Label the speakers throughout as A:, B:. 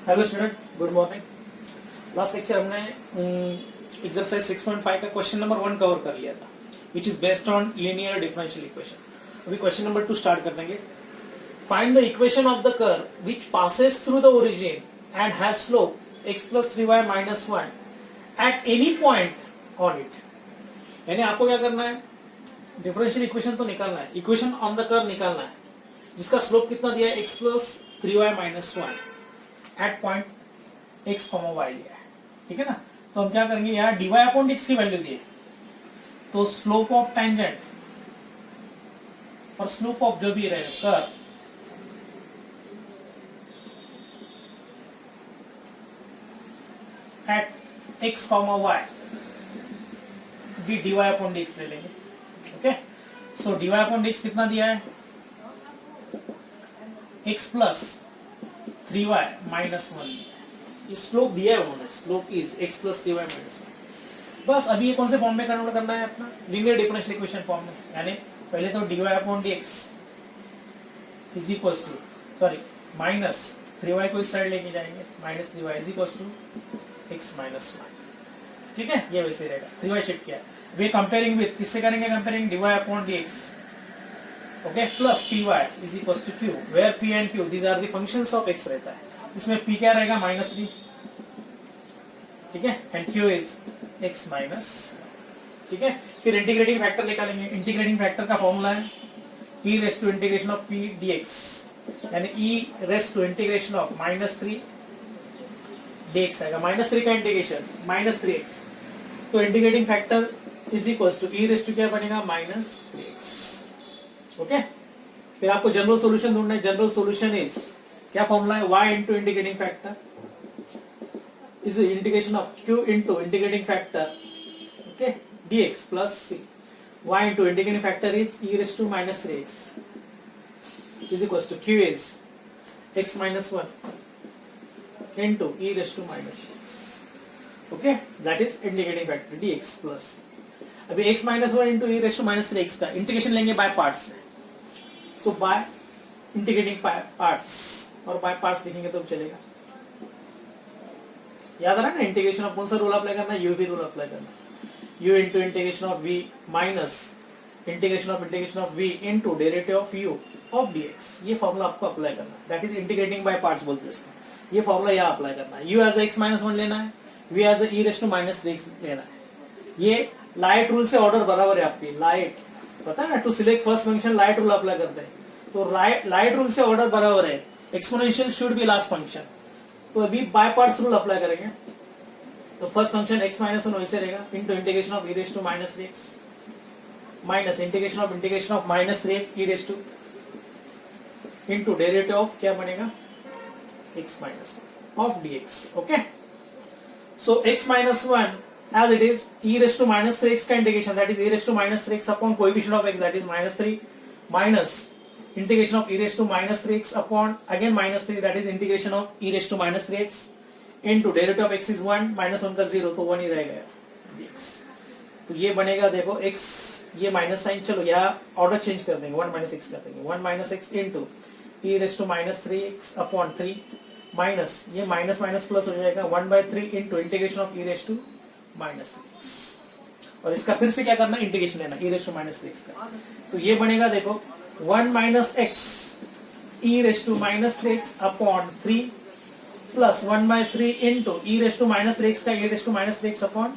A: Hello student, good morning. Last lecture हमने exercise 6.5 का question number 1 cover कर लिया था, which is based on linear differential equation. अभी क्वेश्चन नंबर 2 स्टार्ट कर देंगे। Find the equation of the curve which passes through the origin and has slope x plus 3y minus 1 at any point on it. यानी आपको क्या करना है, differential equation तो निकालना है, इक्वेशन ऑन द कर्व निकालना है जिसका स्लोप कितना दिया है, x plus 3y minus 1 at point x, y लिया है। ठीक है ना। तो हम क्या करेंगे, यहाँ dy अपॉन dx की वैल्यू दी है, तो स्लोप ऑफ टेंजेंट और स्लोप ऑफ जो भी रहेगा कर्व एट x, y भी dy अपॉन dx ले लेंगे। ओके, सो dy अपॉन dx कितना दिया है, x plus 3y minus 1। Slope दिया है उन्होंने, slope is x plus 3y minus 1। बस अभी ये कौन से फॉर्म में कन्वर्ट करना है, अपना लीनियर डिफरेंशियल इक्वेशन फॉर्म में। यानी पहले तो dy upon dx is equal to, sorry, minus 3y को इस साइड लेके जाएंगे, minus 3y is equal to x minus 1। ठीक है, ये वैसे रहेगा। 3y शिफ्ट किया, वे कंपेयरिंग विद, किससे करेंगे comparing, dy upon dx, okay, plus py is equal to q, where p and q these are the functions of x रहता है। इसमें p क्या रहेगा, माइनस 3, ठीक है, and q is x minus. ठीक है, फिर इंटीग्रेटिंग फैक्टर निकालेंगे। इंटीग्रेटिंग फैक्टर का फॉर्मूला है e raise to integration of p dx, यानी e raise to integration of minus 3 dx आएगा। माइनस 3 का इंटीग्रेशन माइनस 3x, तो integrating factor is equal to e raise to क्या बनेगा, minus 3x। Okay, फिर आपको जनरल सॉल्यूशन ढूंढना है। जनरल सॉल्यूशन इज, क्या फॉर्मूला है, y into integrating factor is integration of q into integrating factor, okay, dx plus c। y into integrating factor is e raise to minus 3x is equal to q is x minus 1 into e raise to minus 3x। Okay, that is integrating factor dx plus c। अभी x minus 1 into e raise to minus 3x का integration लेंगे by parts से। सो by integrating parts, और by parts लिखेंगे तो चलेगा। याद रखना इंटीग्रेशन ऑफ कौन सा रूल अप्लाई करना है, u भी रूल अप्लाई करना है। u into integration of v minus integration of v into derivative of u of dx। ये फॉर्मूला आपको अप्लाई करना है, that is integrating by parts बोलते हैं इसको। ये फॉर्मूला यहाँ अप्लाई करना है। u एज x माइनस 1 लेना है, v as e raise to minus 3x लेना है। ये लाइट रूल से ऑर्डर बराबर है आपकी, लाइट पता है ना, to select first function LIATE rule apply करते हैं, तो लाइट रूल से ऑर्डर बराबर है, exponential should be last function. तो अभी बाय पार्ट्स रूल अप्लाई करेंगे, तो फर्स्ट फंक्शन x माइनस 1 वैसे रहेगा, into integration of e raise to minus 3x minus integration of minus 3x e raise to into derivative of क्या बनेगा, x minus of dx। Okay, so x minus 1 as it is e raised to minus 3x का integration, that is e raised to minus 3x upon coefficient of x, that is minus 3 minus integration of e raised to minus 3x upon again minus 3, that is integration of e raised to minus 3x into derivative of x is 1 minus 1 का 0, तो 1 ही रहेगा dx। तो ये बनेगा, देखो x, ये minus sign, चलो यहाँ ऑर्डर चेंज कर देंगे, 1 minus x कर देंगे, 1 minus x into e raised to minus 3x upon 3 minus ये माइनस माइनस प्लस हो जाएगा, 1 by 3 into integration of e raised to minus 3x, और इसका फिर से क्या करना, इंटीग्रेशन लेना e raise to minus 3x का। तो ये बनेगा, देखो 1 minus x e raise to minus 3x upon 3 plus 1 by 3 into e raise to minus 3x का e raise to minus 3x upon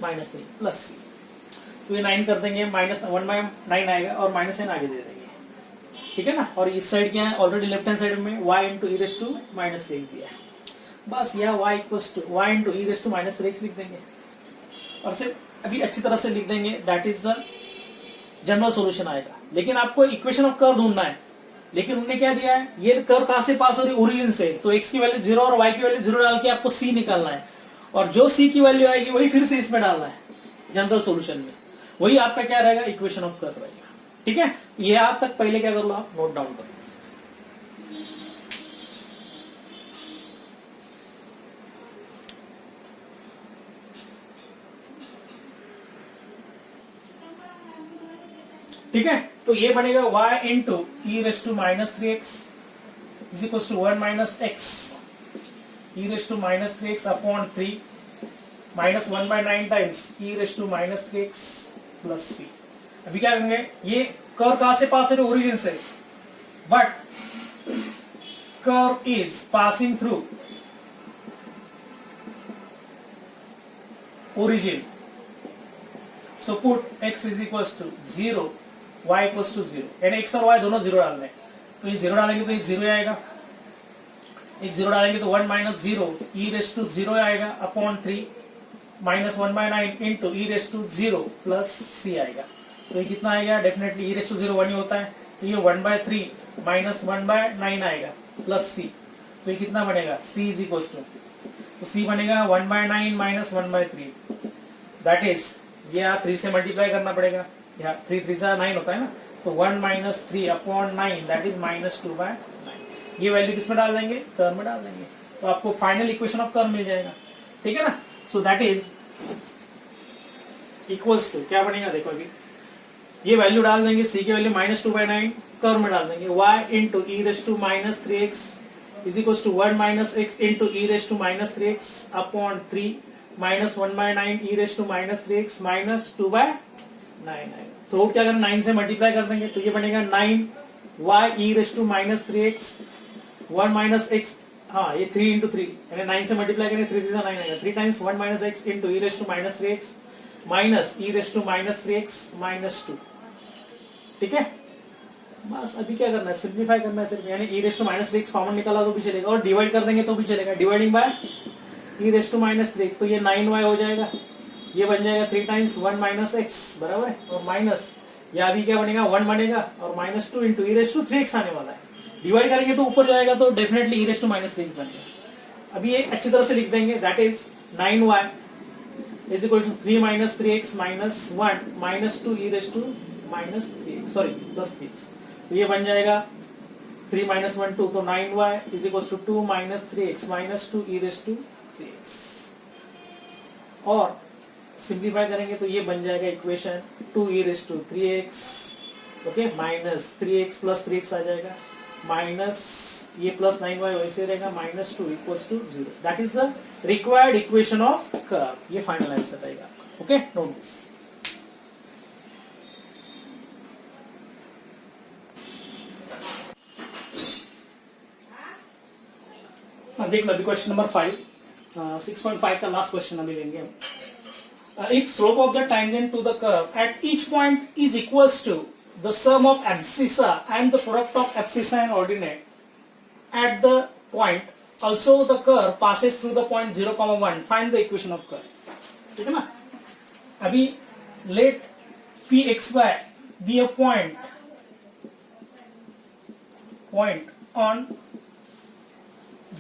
A: minus 3 plus c। तो ये 9 कर देंगे, माइनस 1 बाय 9 आएगा और माइनस n आगे दे देंगे। ठीक है ना, और इस साइड क्या है, ऑलरेडी लेफ्ट हैंड साइड में y into e raise to minus 3x दिया है। बस यह y equals to y into e raise to minus 3x लिख देंगे, और सिर्फ अभी अच्छी तरह से लिख देंगे, that is the general solution आएगा। लेकिन आपको इक्वेशन ऑफ कर्व ढूंढना है, लेकिन उन्होंने क्या दिया है, ये कर्व कहां से पास हो रही है, ओरिजिन से, तो x की वैल्यू 0 और y की वैल्यू 0 डाल के आपको c निकालना है, और जो c की वैल्यू आएगी वही फिर से इसमें डालना है जनरल सॉल्यूशन में, वही आपका क्या रहेगा, इक्वेशन ऑफ कर्व रहेगा। ठीक है, ये आप तक पहले क्या कर लो, आप नोट डाउन कर लो। ठीक है, तो ये बनेगा y into e raise to minus 3x is equal to 1 minus x e raise to minus 3x upon 3 minus 1/9 times e raise to minus 3x plus c। अभी क्या करेंगे, ये कर्व कहां से पास है, ओरिजिन से, but curve is passing through origin, so put x is equals to 0, y equals to 0, यानी x और y दोनों 0 डालने, तो ये 0 डालेंगे तो ये 0 आएगा, एक 0 डालेंगे तो 1 माइनस 0 e रेस टू 0 आएगा upon 3 minus 1/9 into e raise to 0 plus c आएगा। तो ये कितना आएगा, डेफिनेटली e रेस टू 0 1 ही होता है, तो ये 1/3 माइनस 1/9 आएगा प्लस c, तो ये कितना बनेगा, c इज इक्वल्स टू, तो c बनेगा 1/9 माइनस 1/3, दैट इज ये यहाँ 3 से मल्टीप्लाई करना पड़ेगा, यहाँ 3 3 से 9 होता है ना, तो 1 minus 3 upon 9 that is minus 2/9। ये वैल्यू किसमें डाल देंगे, कर्व में डाल देंगे, तो आपको फाइनल इक्वेशन ऑफ कर्व मिल जाएगा, ठीक है ना। So that is equals to क्या बनेगा, देखो अभी ये वैल्यू डाल देंगे, c की वैल्यू माइनस 2/9 कर्व में डाल देंगे, y into e raise to minus 3x is equals to 1 minus x into e raised to minus 3x upon 3 minus 1/9 e raised to minus 3x minus 2/9 आएगा। तो क्या करना, 9 से मल्टीप्लाई कर देंगे, तो ये बनेगा 9y e raised to minus 3x 1 minus x, हाँ ये 3 into 3 यानी 9 से मल्टीप्लाई करेंगे 3 3 से 9 आएगा, 3 times 1 minus x into e raised to minus 3x minus e raised to minus 3x minus 2, ठीक है। बस अभी क्या करना है, सिंप्लीफाई करना है सिर्फ, यानी e raise to minus 3x common निकाला तो भी चलेगा, और डिवाइड कर देंगे तो भी चलेगा, dividing by e raise to minus 3x, तो ये 9y हो जाएगा, ये बन जाएगा 3 टाइम्स 1 माइनस x बराबर है, और माइनस या अभी क्या बनेगा 1 बनेगा, और minus 2 into e raise to 3x आने वाला है, डिवाइड करेंगे तो ऊपर जाएगा, तो definitely e raise to minus 3x बनेगा। अभी ये अच्छी तरह से लिख देंगे, that is 9y is equal to 3 minus 3x minus 1 minus 2 e raise to minus 3x sorry plus 3x, तो ये बन जाएगा 3 माइनस 1 2, तो 9y is equal to 2 minus 3x minus 2 e raise to 3x, और सिंप्लीफाई करेंगे तो ये बन जाएगा equation 2 e raise to 3x, okay, minus 3x plus 3x आ जाएगा, माइनस ये प्लस 9y वैसे रहेगा, minus 2 equals to 0, that is the required equation of curve. ये फाइनल आंसर रहेगा, ओके, नोट दिस। देख लो अभी क्वेश्चन नंबर 5, 6.5 का लास्ट क्वेश्चन अभी लेंगे हम। If slope of the tangent to the curve at each point is equals to the sum of abscissa and the product of abscissa and ordinate at the point also the curve passes through the point 0,1, find the equation of curve, ठीक है ना। अभी let P X Y be a point on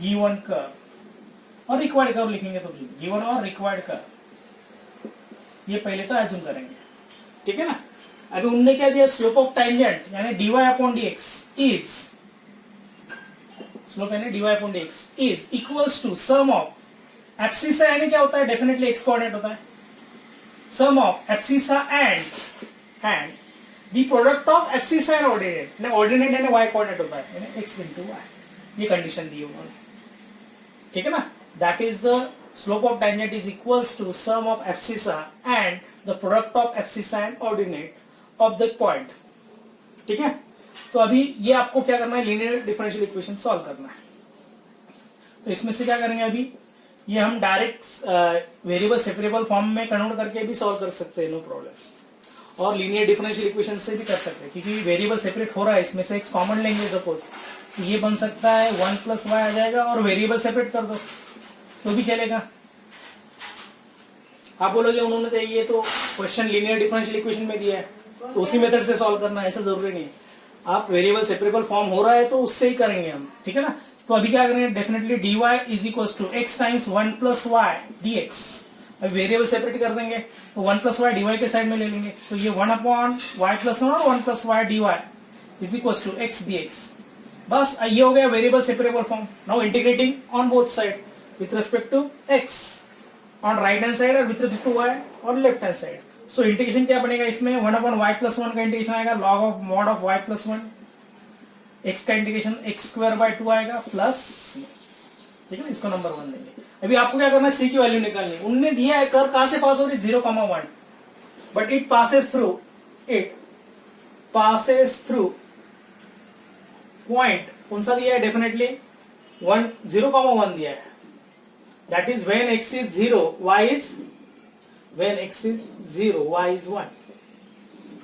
A: given curve, और required curve लिखेंगे तो given और required curve, ये पहले तो एज्यूम करेंगे, ठीक है ना। अभी उनने क्या दिया, स्लोप ऑफ टैंजेंट यानी dy upon dx is, slope यानी dy upon dx is equals to sum of abscissa, यानी क्या होता है, डेफिनेटली एक्स कोऑर्डिनेट होता है, sum of abscissa and the product of abscissa and ordinate, यानी ऑर्डिनेट यानी y कोऑर्डिनेट होता है, यानी x इनटू y, ये कंडीशन दी उन्होंने, ठीक है ना। That is the slope of tangent is equals to sum of abscissa and the product of abscissa and ordinate of the point, ठीक है। तो अभी ये आपको क्या करना है, लीनियर डिफरेंशियल इक्वेशन सॉल्व करना है। तो इसमें से क्या करेंगे, अभी ये हम डायरेक्ट वेरिएबल सेपरेबल फॉर्म में कन्वर्ट करके भी सॉल्व कर सकते हैं, नो प्रॉब्लम, और लीनियर डिफरेंशियल इक्वेशन से भी कर सकते हैं, क्योंकि वेरिएबल सेपरेट हो रहा है, इसमें से एक कॉमन लेंगे सपोज, तो ये बन सकता है 1 प्लस y आ जाएगा, और वेरिएबल सेपरेट कर दो तो भी चलेगा। आप बोलोगे उन्होंने तो ये तो क्वेश्चन लीनियर डिफरेंशियल इक्वेशन में दिया है, तो उसी मेथड से सॉल्व करना है, ऐसा जरूरी नहीं है। आप वेरिएबल सेपरेबल फॉर्म हो रहा है तो उससे ही करेंगे हम, ठीक है ना। तो अभी क्या करेंगे, definitely dy is equal to x times 1 plus y dx, अब वेरिएबल सेपरेट कर देंगे तो 1 प्लस y dy के साइड में ले लेंगे, तो ये 1 अपॉन y प्लस 1 और 1 plus y dy is equal to x dx, बस ये हो गया variable separable form. Now integrating on both side with respect to x on right hand side और विथ रिस्पेक्ट टू y और left hand side. So integration क्या बनेगा इसमें, 1 upon y plus 1 का इंटीग्रेशन आएगा log of mod of y plus 1, x का integration x square by 2 आएगा plus c। ठीक है ना, इसको नंबर 1 देंगे। अभी आपको क्या करना है, सी की वैल्यू निकालनी है। उनने दिया है कर कहां से पास हो रही है, 0,1, but it passes through point कौन सा दिया है, डेफिनेटली 0,1 दिया है। That is when x is 0 y is 1।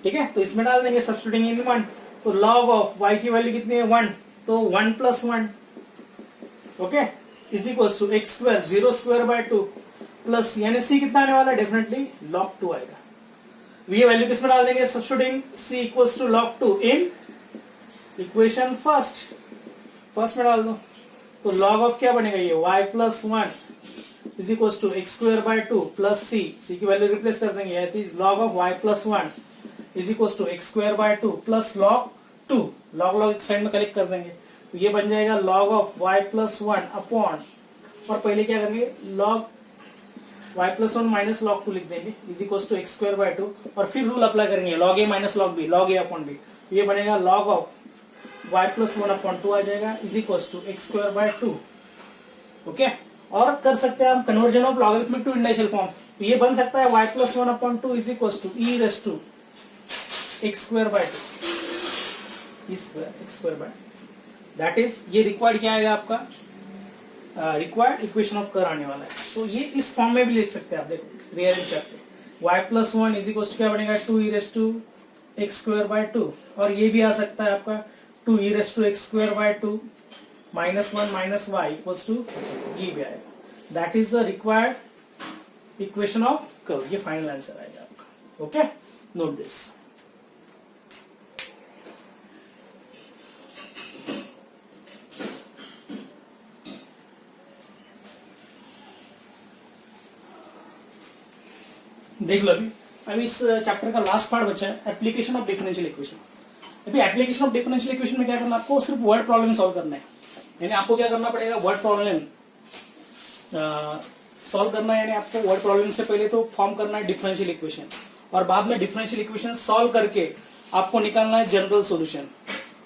A: ठीक है, तो इसमें डाल देंगे सब्स्टिट्यूटिंग इन 1, तो log ऑफ y की वैल्यू कितनी है 1, तो 1 + 1, okay, is equal to x square 0 square by 2 plus, यानी c कितना आने वाला है, डेफिनेटली log 2 आएगा। ये वैल्यू किसमें डाल देंगे, substituting c equals to log 2 in equation first में डाल दो, तो log ऑफ क्या बनेगा, ये y + 1 is equal to x square by 2 plus c की वैल्यू रिप्लेस कर देंगे, that is log of y + 1 is equal to x square by 2 plus log 2, log एक साइड में कलेक्ट कर देंगे, तो ये बन जाएगा log ऑफ y + 1 अपॉन, और पहले क्या करेंगे, log y + 1 माइनस log 2 लिख देंगे is equal to x square by 2, और फिर रूल अप्लाई करेंगे log a minus log b, log a upon b, ये बनेगा log ऑफ y + 1 अपॉन 2 आ जाएगा is equal to x square by 2। Okay, और कर सकते हैं हम conversion of logarithmic to indicial form, तो ये बन सकता है y + 1 upon 2 is equal to e raise to x square by 2, x square by, that is, ये रिक्वायर्ड क्या आएगा आपका, रिक्वायर्ड इक्वेशन ऑफ कर्व आने वाला है। तो ये इस फॉर्म में भी लिख सकते हैं आप, देखो रीअरेंज करके y + 1 इज इक्वल टू क्या बनेगा, 2 e raise to x square by 2, और ये भी आ सकता है आपका 2 e raise to x square by 2 -1 - y equals to, ये भी आएगा, that is the required equation of curve, ये फाइनल आंसर आएगा आपका। Okay, note this. देख लो, अभी इस चैप्टर का लास्ट पार्ट बचा है, एप्लीकेशन ऑफ डिफरेंशियल इक्वेशन। अभी एप्लीकेशन ऑफ डिफरेंशियल इक्वेशन में क्या करना है, आपको सिर्फ वर्ड प्रॉब्लम सॉल्व करना है, यानी आपको क्या करना पड़ेगा, वर्ड प्रॉब्लम सॉल्व करना है, यानी आपको वर्ड प्रॉब्लम से पहले तो फॉर्म करना है डिफरेंशियल इक्वेशन, और बाद में डिफरेंशियल इक्वेशन सॉल्व करके आपको निकालना है जनरल सॉल्यूशन,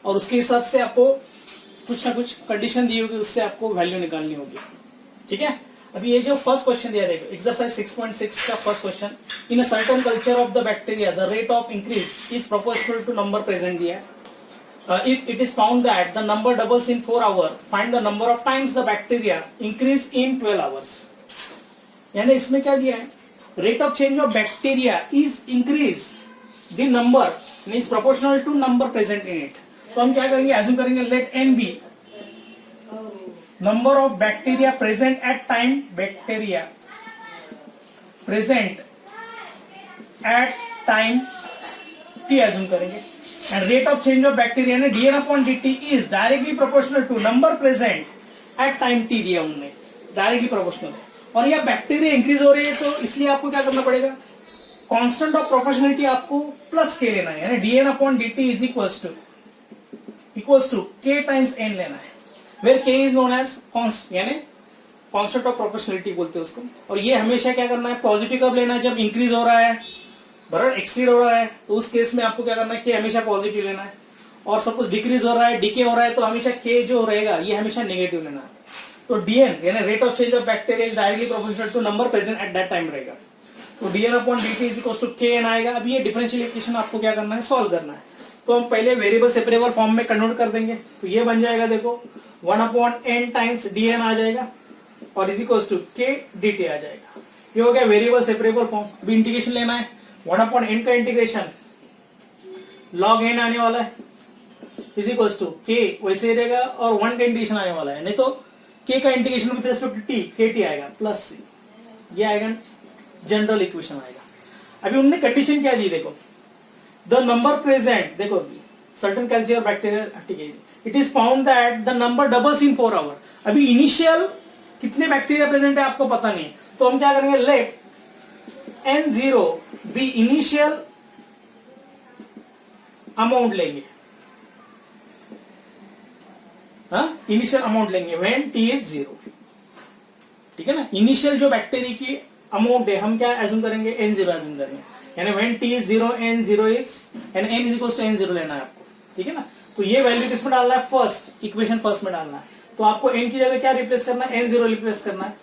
A: और उसके हिसाब से आपको कुछ ना कुछ कंडीशन दी होगी, उससे आपको वैल्यू निकालनी होगी। ठीक है, अभी ये जो फर्स्ट क्वेश्चन दिया देखो, एक्सरसाइज 6.6 का first question, in a certain culture of the bacteria the rate of increase is proportional to number present दिया है। If it is found that the number doubles in 4 hours, find the number of times the bacteria increase in 12 hours. यानी इसमें क्या दिया है, rate of change of bacteria is increase the number means proportional to number present in it. तो हम क्या करेंगे, assume करेंगे let n be number of bacteria present at time, bacteria present at time t assume करेंगे, and rate of change of bacteria ने dn upon dt is directly proportional to number present at time t दिया उन्होंने, directly proportional है, और यह bacteria increase हो रही है, तो इसलिए आपको क्या करना पड़ेगा, कांस्टेंट ऑफ प्रोपोर्शनलिटी आपको प्लस के लेना है, यानी dn upon dt is equals to k times n लेना है, where k is known as constant, यानी कांस्टेंट ऑफ प्रोपोर्शनलिटी बोलते हैं उसको, और ये हमेशा क्या करना है, पॉजिटिव कब लेना है, जब इंक्रीज हो रहा है, बराबर एक्सीड हो रहा है, तो उस केस में आपको क्या करना है, के हमेशा पॉजिटिव लेना है, और सपोज डिक्रीज हो रहा है, डीके हो रहा है, तो हमेशा के जो रहेगा ये हमेशा नेगेटिव लेना है। तो dn यानी rate of change of bacteria is directly proportional to number present at that time रहेगा, तो dn upon dt is equal to kn आएगा। अब ये डिफरेंशियल इक्वेशन आपको क्या करना है, सॉल्व करना है, तो हम पहले वेरिएबल सेपरेबल फॉर्म में कन्वर्ट कर देंगे, तो ये बन जाएगा, देखो 1 upon n टाइम्स dn आ जाएगा, और is equal to k dt आ जाएगा, ये हो गया वेरिएबल सेपरेबल फॉर्म। अभी इंटीग्रेशन लेना है, 1 upon n का इंटीग्रेशन log n आने वाला है इज इक्वल टू k वैसे ही रहेगा, और 1 का इंटीग्रेशन आने वाला है, नहीं तो k का integration with respect to t kt आएगा प्लस c, ये आएगा जनरल इक्वेशन आएगा। अभी उन्होंने कंडीशन क्या दी, देखो द नंबर प्रेजेंट, देखो सर्टेन कल्चर बैक्टीरिया, ठीक है, it is found that the number doubles in 4 hour. अभी इनिशियल कितने बैक्टीरिया प्रेजेंट है आपको पता नहीं, तो हम क्या करेंगे, let n0 be initial amount लेंगे, इनिशियल अमाउंट लेंगे व्हेन t इज 0, ठीक है ना, इनिशियल जो बैक्टीरिया की अमाउंट है हम क्या एज्यूम करेंगे, n0 एज्यूम करेंगे, यानी when t is 0 n0 is, यानी n is equal to n0 लेना है आपको, ठीक है ना। तो ये वैल्यू किसमें डालना है, फर्स्ट इक्वेशन फर्स्ट में डालना है, तो आपको n की जगह क्या रिप्लेस करना है, n0 रिप्लेस करना है,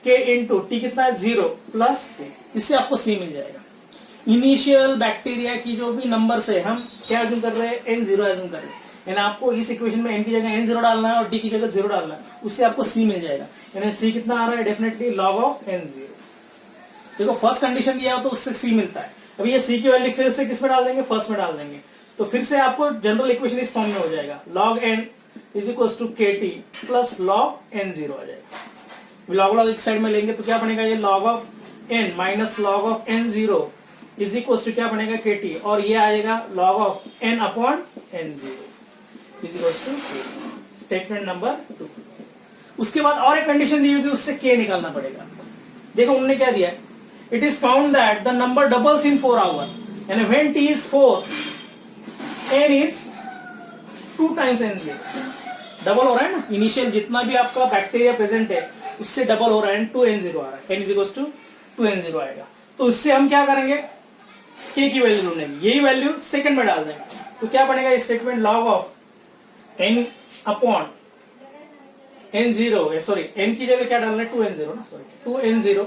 A: k इंटू टी कितना है 0 प्लस c, इससे आपको c मिल जाएगा। इनिशियल बैक्टीरिया की जो भी नंबर से हम क्या एज्यूम कर रहे हैं, n0 एज्यूम कर रहे हैं, यानी आपको इस इक्वेशन में n की जगह n0 डालना है और t की जगह 0 डालना है, उससे आपको c मिल जाएगा। यानी c कितना आ रहा है, डेफिनेटली log ऑफ n0। देखो फर्स्ट कंडीशन दिया हो तो उससे c मिलता है। अभी ये c की वैल्यू फिर से किस में डाल देंगे, फर्स्ट में डाल देंगे, तो फिर से आपको जनरल इक्वेशन इस फॉर्म में हो जाएगा, log n is equal to kt plus log n0 आ जाएगा। लॉग लॉग एक साइड में लेंगे तो क्या बनेगा, ये log of n minus log of n0 is equal to क्या बनेगा, kt, और ये आएगा log of n upon n0 is equal to k। Statement number 2। उसके बाद और एक कंडीशन दी होगी, उससे k निकालना पड़ेगा। देखो उन्होंने क्या दिया, it is found that the number doubles in 4 our and when t is 4 n is 2 times n0। Double हो रहा है ना, इनिशियल जितना भी आपका बैक्टीरिया प्रेजेंट है उससे डबल हो रहा है, 2n0 आ रहा है, n is equal to 2n0 आएगा। तो इससे हम क्या करेंगे, k की वैल्यू ढूंढेंगे, यही वैल्यू सेकंड में डाल देंगे, तो क्या बनेगा ये statement, log of n upon n0, sorry n की जगह क्या डालना है, 2n0 ना, सॉरी 2n0,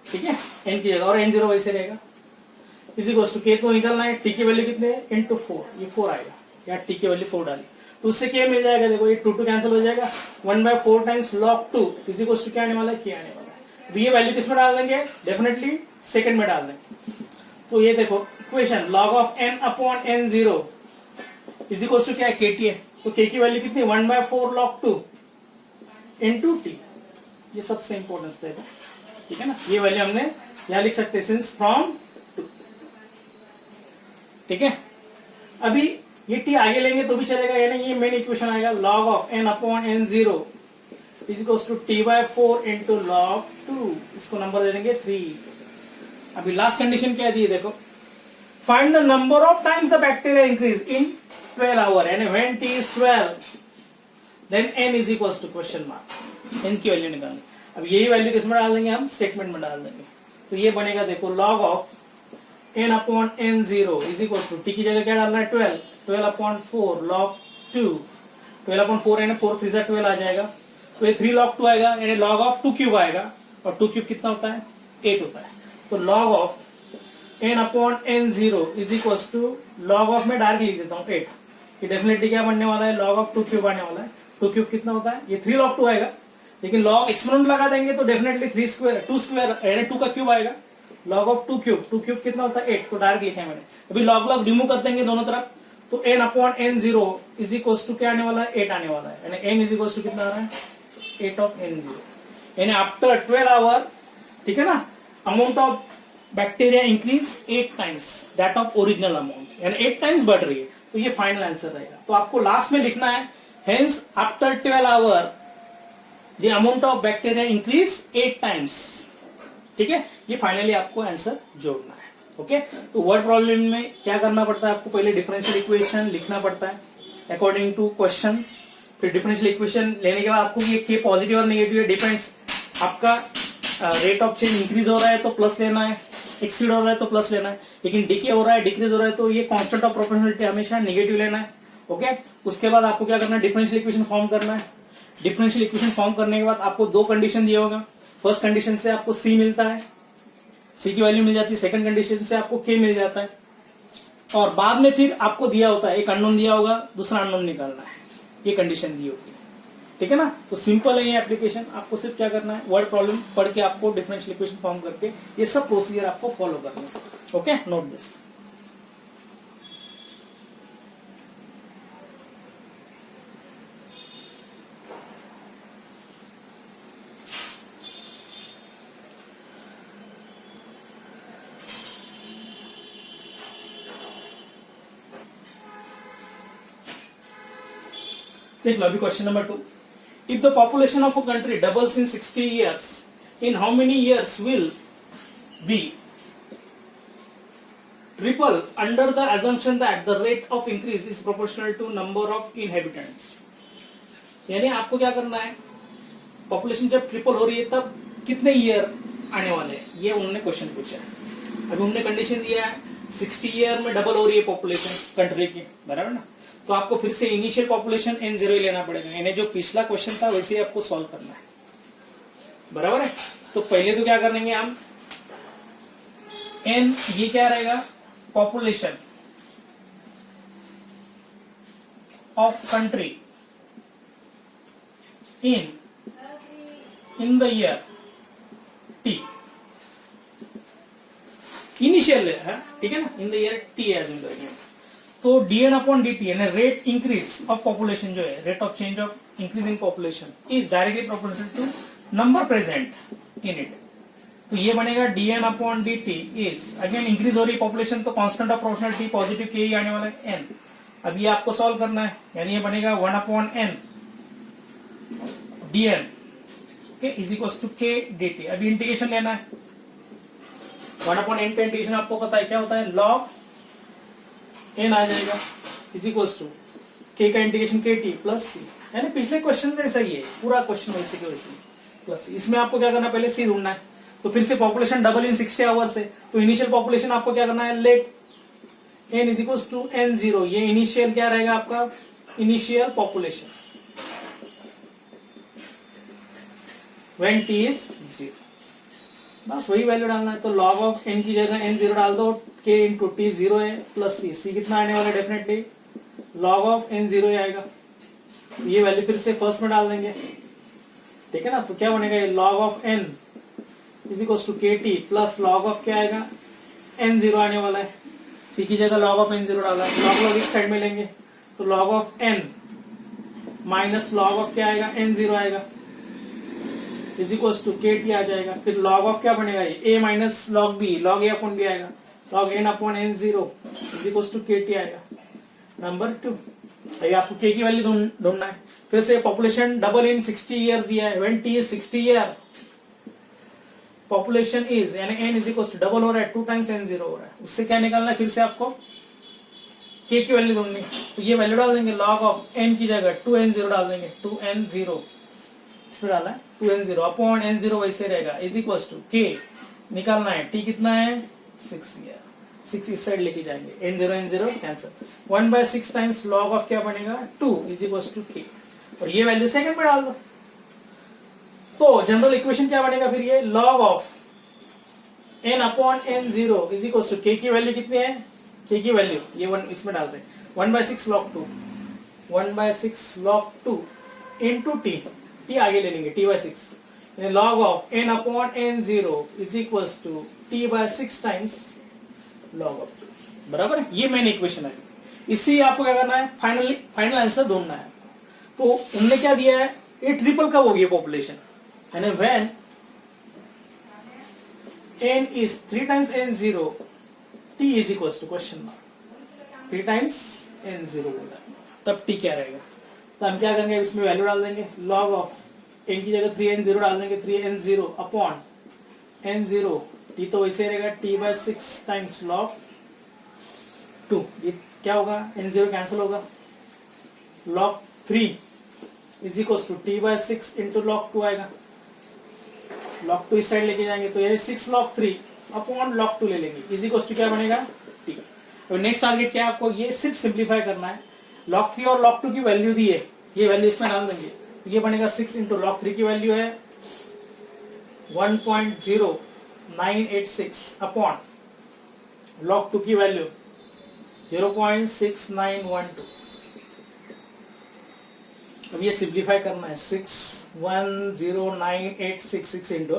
A: ठीक है, n की जगह, और n0 वैसे रहेगा, इज इक्वल टू k को निकालना है, t की वैल्यू कितने है, इंटू 4, ये 4 आएगा, या t की वैल्यू 4 डाली तो उससे k मिल जाएगा। देखो ये 2 2 कैंसिल हो जाएगा, 1/4 times log 2 is equal to क्या आने वाला है, k आने वाला है। अब ये वैल्यू किस में डाल देंगे, डेफिनेटली सेकंड में डाल देंगे। तो ये देखो equation log of n upon n0 is equal to क्या है, kt है, तो k की वैल्यू कितनी, 1/4 log 2 इंटू t। ये सबसे इंपॉर्टेंट स्टेप है, ठीक है ना, ये वैल्यू हमने यहां लिख सकते हैं, सिंस फ्रॉम 2, ठीक है। अभी ये t आगे लेंगे तो भी चलेगा, यानी ये मेन इक्वेशन आएगा, log of n upon n0 is equal to t/4 into log 2, इसको नंबर दे देंगे 3। अभी लास्ट कंडीशन क्या दी, देखो find the number of times the bacteria increase in 12 hour and when t is 12 then n is equal to question mark, n की वैल्यू निकालनी। अब यही वैल्यू किसमें डाल देंगे, हम स्टेटमेंट में डाल देंगे, तो ये बनेगा देखो log of n upon n0 is equal to t की जगह क्या डालना है, 12 अपॉन 4 log 2, 12 अपॉन 4 यानी 4 3 12 आ जाएगा, तो ये 3 log 2 आएगा, यानी log ऑफ 2 क्यूब आएगा, और 2 क्यूब कितना होता है, 8 होता है। तो log of n upon n0 is equal to log of, मैं डायरेक्ट लिख देता हूँ 8, ये डेफिनेटली क्या बनने वाला है, log ऑफ 2 क्यूब आने वाला है। 2 क्यूब कितना होता है, ये 3 log 2 आएगा, लेकिन log एक्सपोनेंट लगा देंगे तो डेफिनेटली 3 स्क्वायर 2 स्क्वायर यानी 2 का क्यूब आएगा, log ऑफ 2 क्यूब कितना होता है, 8, तो डायरेक्ट लिखा है मैंने। अभी log log रिमूव कर देंगे दोनों तरफ, तो n upon n0 is equal to क्या आने वाला है, 8 आने वाला है, यानी n इज इक्वल टू कितना आ रहा है, 8 ऑफ n0, यानी आफ्टर 12 आवर, ठीक है ना, amount of bacteria increase 8 times that of original amount, यानी 8 टाइम्स बढ़ रही है, तो ये फाइनल आंसर रहेगा। तो आपको लास्ट में लिखना है, hence after 12 hour the amount of bacteria increase 8 times, ठीक है, ये फाइनली आपको आंसर जोड़ना है। ओके, तो वर्ड प्रॉब्लम में क्या करना पड़ता है, आपको पहले डिफरेंशियल इक्वेशन लिखना पड़ता है अकॉर्डिंग टू क्वेश्चन, फिर डिफरेंशियल इक्वेशन लेने के बाद आपको ये के पॉजिटिव और नेगेटिव है, डिपेंड्स, आपका रेट ऑफ चेंज इंक्रीज हो रहा है तो प्लस लेना है, एक्सीड हो रहा है तो प्लस लेना है, लेकिन डिके हो रहा है, डिक्रीज हो रहा है तो ये कांस्टेंट ऑफ प्रोपोर्शनलिटी हमेशा नेगेटिव लेना है। ओके, उसके बाद आपको क्या करना है, डिफरेंशियल इक्वेशन फॉर्म करना है। डिफरेंशियल इक्वेशन फॉर्म करने के बाद आपको 2 कंडीशन दिया होगा, फर्स्ट कंडीशन से आपको c मिलता है, c की वैल्यू मिल जाती है, सेकंड कंडीशन से आपको k मिल जाता है, और बाद में फिर आपको दिया होता है एक अननोन दिया होगा, दूसरा अननोन निकालना है, ये कंडीशन दी होगी, ठीक है ना। तो सिंपल है ये एप्लीकेशन, आपको सिर्फ क्या करना है, वर्ड प्रॉब्लम पढ़ के आपको डिफरेंशियल इक्वेशन फॉर्म करके ये सब प्रोसीजर आपको फॉलो करना है। Okay, note this. देख लो अभी question number 2, if the population of a country doubles in 60 years, in how many years will be triple under the assumption that the rate of increase is proportional to number of inhabitants। यानी आपको क्या करना है, population जब triple हो रही है तब कितने ईयर आने वाले हैं, ये उन्होंने क्वेश्चन पूछा है। अभी उन्होंने कंडीशन दिया है 60 ईयर में डबल हो रही है पॉपुलेशन कंट्री की, बराबर ना, तो आपको फिर से इनिशियल पॉपुलेशन n0 ही लेना पड़ेगा, यानी जो पिछला क्वेश्चन था वैसे ही आपको सॉल्व करना है, बराबर है। तो पहले तो क्या करेंगे हम, n ये क्या रहेगा, population of country in the year t, initial है, ठीक है ना, in the year t assume करेंगे। तो dn अपॉन dt यानी रेट इंक्रीज ऑफ पॉपुलेशन जो है, rate of change of increase in population is directly proportional to number present in it. तो ये बनेगा dn upon dt is, again increase हो रही पॉपुलेशन तो constant of proportionality positive k ही आने वाला है n। अब ये आपको सॉल्व करना है, यानी ये बनेगा 1 upon n dn is equal to k dt। अभी इंटीग्रेशन लेना है, 1 अपॉन n का इंटीग्रेशन आपको पता है क्या होता है, log n आ जाएगा इज इक्वल टू k का इंटीग्रेशन kt प्लस c, यानी पिछले क्वेश्चन जैसा ही है, पूरा क्वेश्चन वैसे के वैसे प्लस c। इसमें आपको क्या करना है, पहले c ढूंढना है, तो फिर से पॉपुलेशन डबल इन 60 आवर्स है, तो इनिशियल पॉपुलेशन आपको क्या करना है, let n is equal to n0, ये इनिशियल क्या रहेगा आपका, initial population when t is 0, बस वही वैल्यू डालना है। तो log ऑफ n की जगह n0 डाल दो, k इंटू टी 0 है प्लस c कितना आने वाला है, डेफिनेटली log ऑफ n0 ही आएगा। ये वैल्यू फिर से फर्स्ट में डाल देंगे, ठीक है ना, तो क्या बनेगा, ये log of n is equal to kt plus log of क्या आएगा, n0 आने वाला है, c की जगह log ऑफ n0 डाला, log एक साइड में लेंगे, तो log of n minus log of क्या आएगा, n0 आएगा इज इक्वल टू kt आ जाएगा। फिर log ऑफ क्या बनेगा, ये a minus log b, log a upon b आएगा, log n upon n0 is equal to kt आएगा। नंबर 2, अभी आपको k की वैल्यू ढूंढना है। फिर से पॉपुलेशन डबल इन 60 इयर्स दिया है, when t is 60 year population is, यानी n is equal to double हो रहा है, 2 टाइम्स n0 हो रहा है, उससे क्या निकालना है, फिर से आपको k की वैल्यू ढूंढनी, तो ये वैल्यू डाल देंगे, log ऑफ n की जगह 2n0 डाल देंगे, 2n0 इसमें डालना है, 2n0 अपॉन n0 वैसे रहेगा इज इक्वल टू k निकालना है, t कितना है 6 ईयर, 6 इस साइड लेके जाएंगे, n0 cancel, 1/6 times log of क्या बनेगा 2 इज इक्वल टू k, और ये वैल्यू सेकंड में डाल दो। तो जनरल इक्वेशन क्या बनेगा फिर, ये log of n upon n0 is equal to k की वैल्यू कितनी है, k की वैल्यू ये 1 इसमें डालते हैं, 1/6 log 2, 1/6 log 2 इंटू t आगे ले लेंगे t/6, log of n upon n0 is equal to t/6 times log of 2, बराबर है। ये मेन इक्वेशन है, इसी आपको क्या करना है, फाइनल आंसर ढूंढना है। तो उन्होंने क्या दिया है, ये ट्रिपल कब होगी पॉपुलेशन, यानी when n is 3 times n0 t is equals to question mark 3 times n0 बोला, तब t क्या रहेगा। तो हम क्या करेंगे, इसमें वैल्यू डाल देंगे, log ऑफ n की जगह 3n0 डाल देंगे, 3n0 अपॉन n0 t तो वैसे रहेगा t/6 टाइम्स log 2, ये क्या होगा, n0 कैंसिल होगा, log 3 is equal to t/6 into log 2 आएगा, log 2 इस साइड लेके जाएंगे, तो ये 6 log 3 अपॉन log 2 ले लेंगे इज इक्वल टू क्या बनेगा t। तो नेक्स्ट टारगेट क्या है आपको, ये सिर्फ सिंप्लीफाई करना है, log 3 और log 2 की वैल्यू दी है, ये वैल्यू इसमें डाल देंगे, तो ये बनेगा 6 इंटू log 3 की वैल्यू है 1.0986 अपॉन log 2 की वैल्यू 0.6912। अब ये सिंप्लीफाई करना है, 6109866 into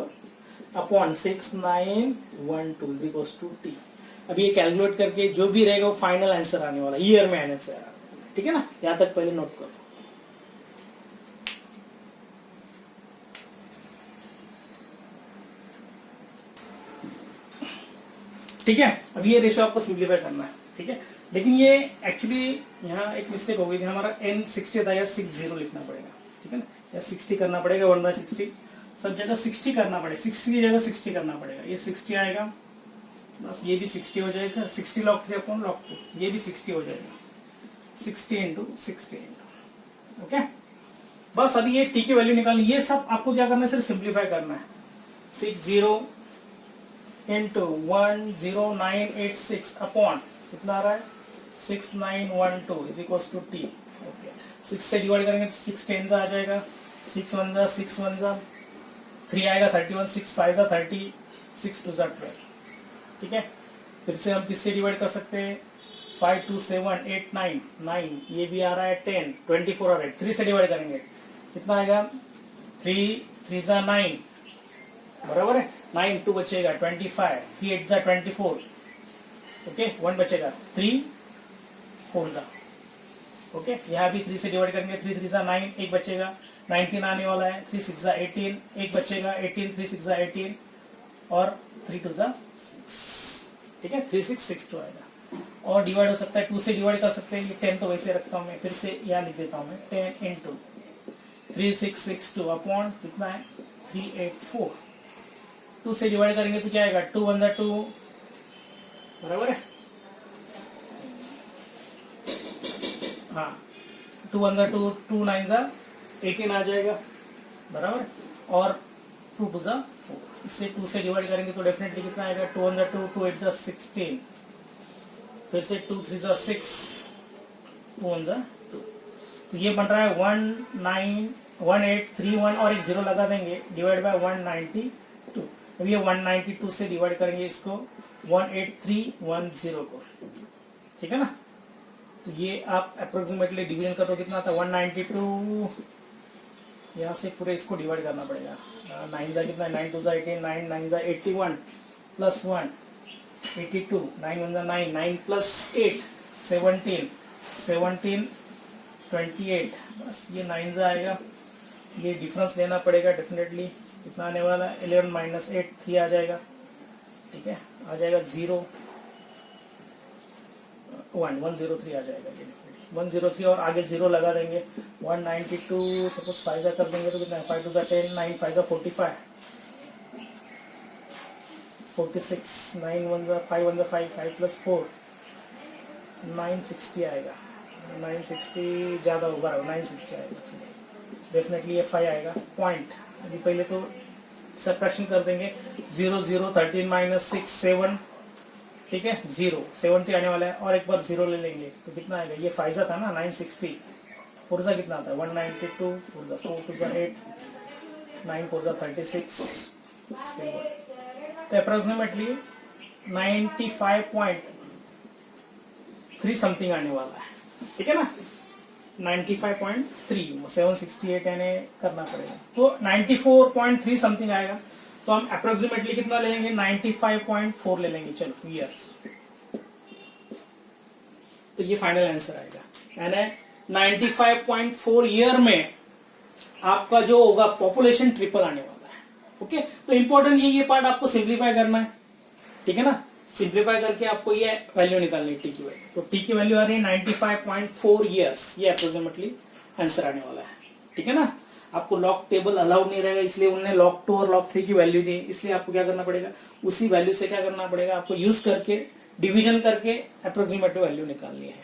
A: upon 6912 is equal to t। अब ये कैलकुलेट करके जो भी रहेगा वो फाइनल आंसर आने वाला, ईयर में आने से, ठीक है ना, यहां तक पहले नोट करो। ठीक है, अब ये रेशियो आपको सिंप्लीफाई करना है, ठीक है, लेकिन ये एक्चुअली यहाँ एक मिस्टेक हो गई थी, हमारा n 60 था, या 60 लिखना पड़ेगा, ठीक है ना, या 60 करना पड़ेगा, 1/60 सब जगह 60 करना पड़ेगा, 60 की जगह 60 करना पड़ेगा, ये 60 आएगा, बस ये भी 60 हो जाएगा, 60 log 3 अपॉन log 2, ये भी 60 हो जाएगा, 60 इंटू 60 इंटू, ओके। बस अभी ये t की वैल्यू निकालनी, ये सब आपको क्या करना है, सिर्फ सिंप्लीफाई करना है, 60 इंटू 10986 अपॉन कितना आ रहा है 6912 is equal to T. Okay, 6 से डिवाइड करेंगे तो 6 टेन आ जाएगा, 6 1 जा 6 1 जा 3 आएगा, 31 6 5 जा 30 6 2 जा 12। ठीक है, फिर से हम किससे डिवाइड कर सकते हैं, 5 2 7 8 9 9, ये भी आ रहा है 10 24 आ रहा है, 3 से डिवाइड करेंगे कितना आएगा, 3 3 जा 9 बराबर है, 9 2 बचेगा 25, 3 8 जा 24, ओके 1 बचेगा, 3 4 जा, ओके यहाँ भी 3 से डिवाइड करेंगे, 3 3 जा 9 1 बचेगा, 19 आने वाला है, 3 6 जा 18 1 बचेगा, 18 3 6 जा 18 और 3 2 जा 6। ठीक है, 3 6 6 2 आएगा। और डिवाइड हो सकता है 2 से डिवाइड कर सकते हैं, ये 10 तो वैसे रखता हूँ मैं, फिर से यहाँ लिख देता हूँ मैं 10 इंटू 3662 अपॉन कितना है 384। 2 से डिवाइड करेंगे तो क्या आएगा, 2 1 2 बराबर है, हाँ 2 1 2 2 9 जा 18 आ जाएगा बराबर, और 2 2 जा 4। इससे 2 से डिवाइड करेंगे तो डेफिनेटली कितना आएगा, 2 1 2 2 8 जा 16, फिर से 2 3 जा 6 2 1 जा 2। तो ये बन रहा है 1831 और एक 0 लगा देंगे, डिवाइड बाय 192। अब ये 192 से डिवाइड करेंगे इसको 18310 को, ठीक है ना। तो ये आप अप्रोक्सीमेटली डिवीजन कर दो कितना था 192, यहाँ से पूरे इसको डिवाइड करना पड़ेगा, 9 जा कितना 9 2 जा 18 9 9 जा 81 प्लस 1 82 9 1 जा 9 9 प्लस 8 17 17 28, बस ये 9 जा आएगा, ये डिफरेंस लेना पड़ेगा डेफिनेटली, कितना आने वाला है 11 माइनस 8 3 आ जाएगा। ठीक है, आ जाएगा 0 1 103 आ जाएगा, ये 103 और आगे 0 लगा देंगे 192 सपोज 5 जा कर देंगे तो कितना 5 2 जा 10 9 5 जा 45 46 9 1 जा 5 1 जा 5 5 प्लस 4 960 आएगा, 960 ज़्यादा होगा 960 आएगा डेफिनेटली, ये 5 आएगा पॉइंट। अभी पहले तो सब्ट्रैक्शन कर देंगे 0 0 13 माइनस 6 7, ठीक है 0 70 आने वाला है, और एक बार 0 ले लेंगे तो कितना आएगा, ये 5 था ना 960, 4 जा कितना था 192 4 जा 4 2 जा 8 9 4 जा 36 7, तो अप्रोक्सीमेटली 95.3 समथिंग आने वाला है। ठीक है ना, 95.3 768 यानी करना पड़ेगा, तो 94.3 समथिंग आएगा, तो हम अप्रोक्सीमेटली कितना ले लेंगे 95.4 ले लेंगे, चलो ईयर्स, तो ये फाइनल आंसर आएगा, यानी 95.4 ईयर में आपका जो होगा पॉपुलेशन ट्रिपल आने वाला है। ओके, तो इंपॉर्टेंट ये पार्ट आपको सिंप्लीफाई करना है, ठीक है ना, सिंप्लीफाई करके आपको ये वैल्यू निकालनी है टी की वैल्यू, तो टी की वैल्यू आ रही है 95.4 ईयर्स, ये अप्रोक्सीमेटली आंसर आने वाला है। ठीक है ना, आपको लॉग टेबल अलाउड नहीं रहेगा, इसलिए उन्होंने लॉग 2 और लॉग 3 की वैल्यू दी, इसलिए आपको क्या करना पड़ेगा, उसी वैल्यू से क्या करना पड़ेगा, आपको यूज करके डिवीजन करके अप्रोक्सीमेट वैल्यू निकालनी है।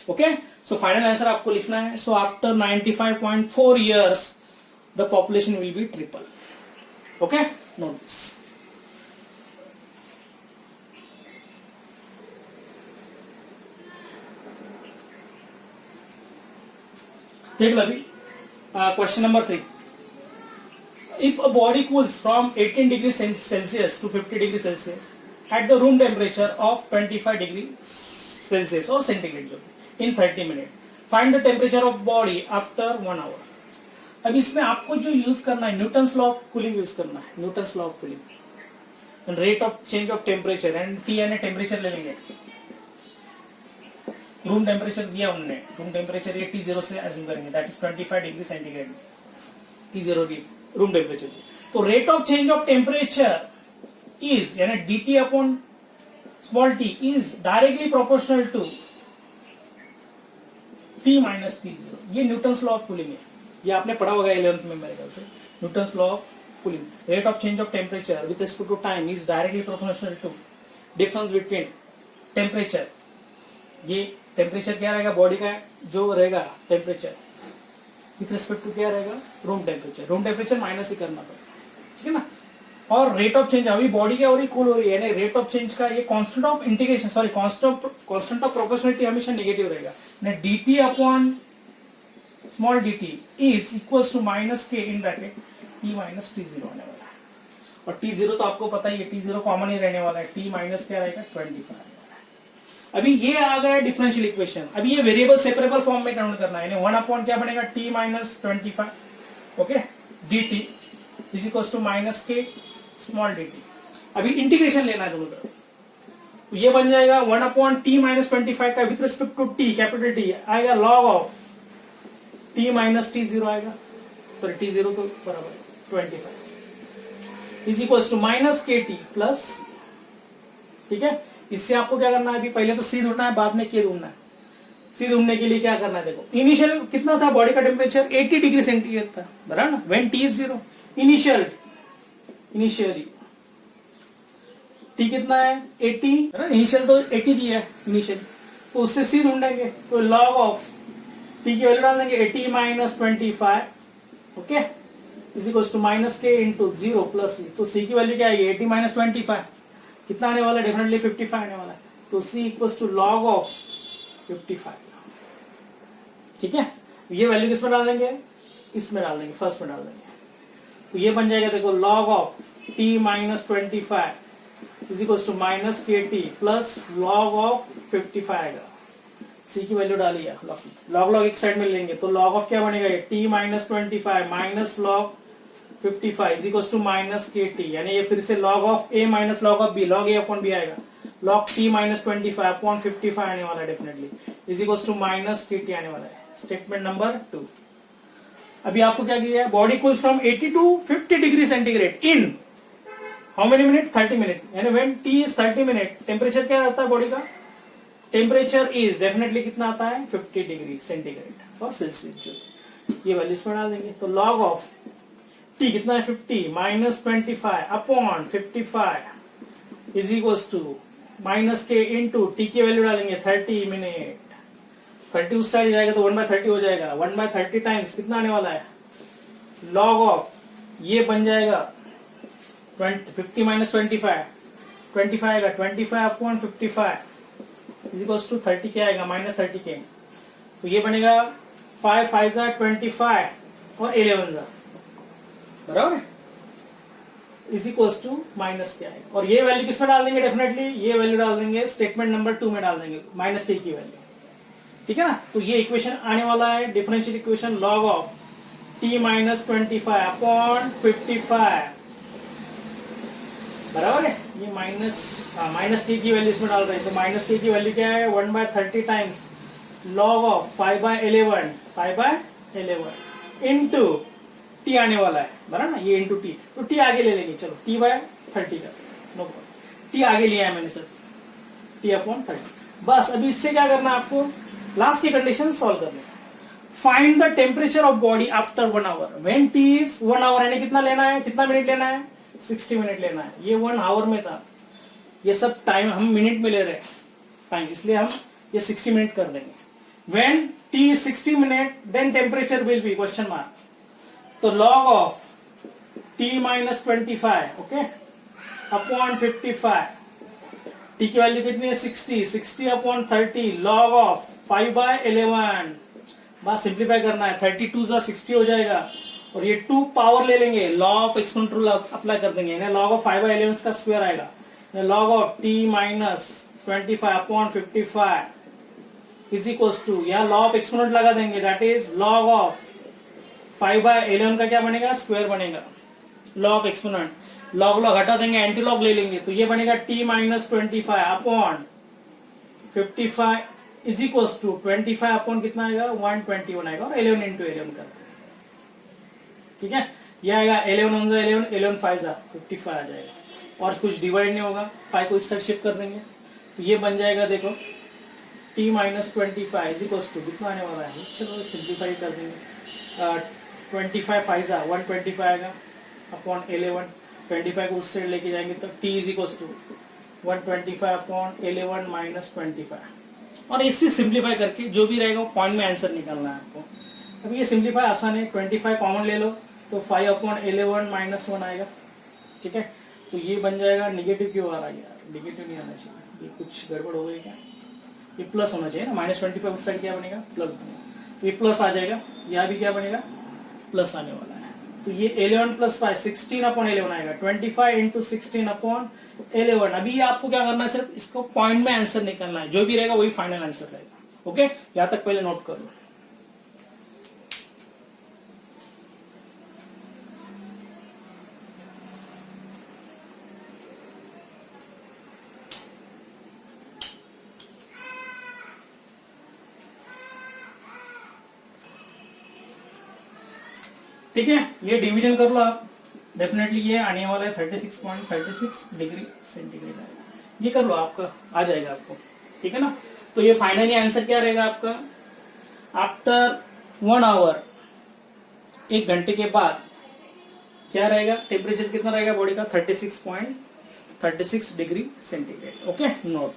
A: ओके, सो फाइनल आंसर आपको लिखना है, so after 95.4 years the population will be triple. Okay, note this. ठीक है, question number 3. If a body cools from 18 degrees Celsius to 50 degrees Celsius at the room temperature of 25 degrees Celsius or centigrade in 30 minutes, find the temperature of body after 1 hour. अब इसमें आपको जो use करना है Newton's law of cooling use करना है, Newton's law of cooling, rate of change of temperature and T यानी temperature ले लेंगे, रूम टेम्परेचर दिया उन्होंने, रूम टेम्परेचर ये T0 से अज्यूम करेंगे, that is 25 degree centigrade, T0 की रूम टेम्परेचर। तो rate of change of temperature is यानी dt upon small t is directly proportional to T minus T0। ये न्यूटन्स लॉ ऑफ कूलिंग है, ये आपने पढ़ा होगा 11th में मेरे ख्याल से, Newton's law of cooling. Rate of change of temperature with respect to time is directly proportional to difference between temperature, ये टेम्परेचर क्या रहेगा बॉडी का जो रहेगा टेम्परेचर विथ रिस्पेक्ट टू क्या रहेगा room temperature, room temperature minus ही करना पड़ेगा। ठीक है ना, और रेट ऑफ चेंज अभी बॉडी क्या हो रही, कूल हो रही है, यानी रेट ऑफ चेंज का ये constant of integration, sorry constant of proportionality हमेशा नेगेटिव रहेगा, dt upon small dt is equal to minus K in bracket t minus t0 होने वाला है। और t0 तो आपको पता ही है, t0 कॉमन ही रहने वाला है, t माइनस क्या रहेगा 25। अभी ये आ गया डिफरेंशियल इक्वेशन, अभी ये वेरिएबल सेपरेबल फॉर्म में कन्वर्ट करना है, यानी 1 अपॉन क्या बनेगा t minus 25, okay, dt is equal to minus K small dt। अभी इंटीग्रेशन लेना है दोनों तरफ, तो ये बन जाएगा 1 अपॉन t माइनस 25 का with respect to t capital T आएगा log of t minus t0 आएगा, सॉरी t0 तो बराबर 25 इज इक्वल टू माइनस के टी प्लस, ठीक है। इससे आपको क्या करना है, अभी पहले तो c ढूंढना है, बाद में k ढूंढना है। c ढूंढने के लिए क्या करना है, देखो इनिशियल कितना था बॉडी का टेम्परेचर 80 डिग्री सेंटीग्रेड था, बराबर ना, when t is 0, initially t कितना है 80, इनिशियल तो 80 दिया है इनिशियल, तो उससे c ढूंढेंगे, तो log ऑफ t की वैल्यू डाल देंगे 80 minus 25, okay, is equal to minus के इंटू 0 प्लस c, तो c की वैल्यू क्या आएगी 80 माइनस 25 कितना आने वाला है, डेफिनेटली 55 आने वाला है, तो c equal to log of 55, ठीक है। ये वैल्यू किसमें डाल देंगे, इसमें डाल देंगे, फर्स्ट में डाल देंगे, तो ये बन जाएगा देखो log of t minus 25 is equal to minus के टी प्लस log ऑफ 55 आएगा, c की वैल्यू डाली है, log एक साइड में लेंगे, तो log ऑफ क्या बनेगा ये t minus 25 minus log 55 is equal to minus के टी, यानी ये फिर से log of a minus log of b, log a upon b आएगा, log t माइनस 25 अपॉन 55 आने वाला है definitely, is equal to minus के टी आने वाला है। Statement number 2। अभी आपको क्या किया है, body cools from 80 to 50 degree centigrade in how many minute, 30 minute, यानी when t is 30 minute temperature क्या रहता है बॉडी का, टेम्परेचर इज डेफिनेटली कितना आता है 50 डिग्री सेंटीग्रेड और सेल्सियस, ये वैल्यू इसमें डाल देंगे, तो log ऑफ t कितना है 50 minus 25 upon 55 is equal to minus के इंटू t की वैल्यू डालेंगे 30 मिनट, 30 उस साइड जाएगा तो 1/30 हो जाएगा, 1/30 टाइम्स कितना आने वाला है, log ऑफ ये बन जाएगा 50 माइनस 25 आएगा 25 अपॉन 55 इज इक्वल टू 30 क्या आएगा माइनस 30 के, तो ये बनेगा 5 5 25 और 11 बराबर इज इक्वल टू माइनस क्या आएगा, और ये वैल्यू किसमें डाल देंगे, डेफिनेटली ये वैल्यू डाल देंगे स्टेटमेंट नंबर 2 में डाल देंगे, माइनस के की वैल्यू, ठीक है ना। तो ये इक्वेशन आने वाला है differential equation log of t minus 25 upon 55 बराबर है, ये माइनस के की वैल्यू इसमें डाल रहे हैं, तो माइनस के की वैल्यू क्या है 1/30 times log of 5/11 into t आने वाला है, बराबर ना, ये इनटू t, तो t आगे ले लेंगे, चलो t/30 का नो प्रॉब्लम, t आगे लिया है मैंने सिर्फ t अपॉन 30। बस अभी इससे क्या करना है आपको, लास्ट की कंडीशन सॉल्व करनी है, find the temperature of body after 1 hour when t is 1 hour, यानी कितना लेना है, कितना मिनट लेना है 60 मिनट लेना है, ये 1 आवर में था, ये सब टाइम हम मिनट में ले रहे हैं टाइम, इसलिए हम ये 60 मिनट कर देंगे, when t is 60 minute then temperature will be question mark, तो log of t minus 25 okay upon 55, t की वैल्यू कितनी है 60 अपॉन 30 log ऑफ 5/11, बस सिंप्लीफाई करना है, 32 जा 60 हो जाएगा, और ये 2 पावर ले लेंगे, law of exponential rule apply कर देंगे, log ऑफ 5/11 का स्क्वायर आएगा, log of t minus 25 upon 55 is equal to, यहाँ लॉ ऑफ एक्सपोनेंट लगा देंगे, दैट इज log ऑफ 5/11 का क्या बनेगा स्क्वायर बनेगा, लॉ ऑफ एक्सपोनेंट, लॉग हटा देंगे, एंटी लॉग ले लेंगे, तो ये बनेगा t minus 25 upon 55 is equal to 25 upon कितना आएगा 121 आएगा, और 11 इंटू 11 कर, ठीक है, ये आएगा 11 11 11 5 55 आ जाएगा, और कुछ डिवाइड नहीं होगा, 5 को इस साइड शिफ्ट कर देंगे, तो ये बन जाएगा देखो t minus 25 is equal to कितना आने वाला है, चलो सिंप्लीफाई कर देंगे, 25 5 125 आएगा अपॉन 11, 25 को उस साइड लेके जाएंगे तो t is equal to 125 upon 11 minus 25, और इससे सिंप्लीफाई करके जो भी रहेगा वो पॉइंट में आंसर निकालना है आपको। अभी ये सिंप्लीफाई आसान है, 25 कॉमन ले लो तो 5 अपॉन 11 माइनस 1 आएगा, ठीक है, तो ये बन जाएगा निगेटिव क्यों आ रहा है यार, निगेटिव नहीं आना चाहिए, ये कुछ गड़बड़ हो गई क्या, ये प्लस होना चाहिए ना, -25 उस साइड क्या बनेगा प्लस बनेगा, तो ये प्लस आ जाएगा, यहाँ भी क्या बनेगा प्लस आने वाला है, तो ये 11 + 5 16/11 आएगा, 25 × 16/11। अभी आपको क्या करना है, सिर्फ इसको पॉइंट में आंसर निकालना है, जो भी रहेगा वही फाइनल आंसर रहेगा। ओके, यहाँ तक पहले नोट कर लो। ठीक है, ये डिवीजन कर लो आप, डेफिनेटली ये आने वाला है 36.36 डिग्री सेंटीग्रेड आएगा, ये कर लो, आपका आ जाएगा आपको। ठीक है ना, तो ये फाइनली आंसर क्या रहेगा आपका, आफ्टर 1 आवर, 1 घंटे के बाद क्या रहेगा, टेम्परेचर कितना रहेगा बॉडी का 36.36 डिग्री सेंटीग्रेड। Okay, note.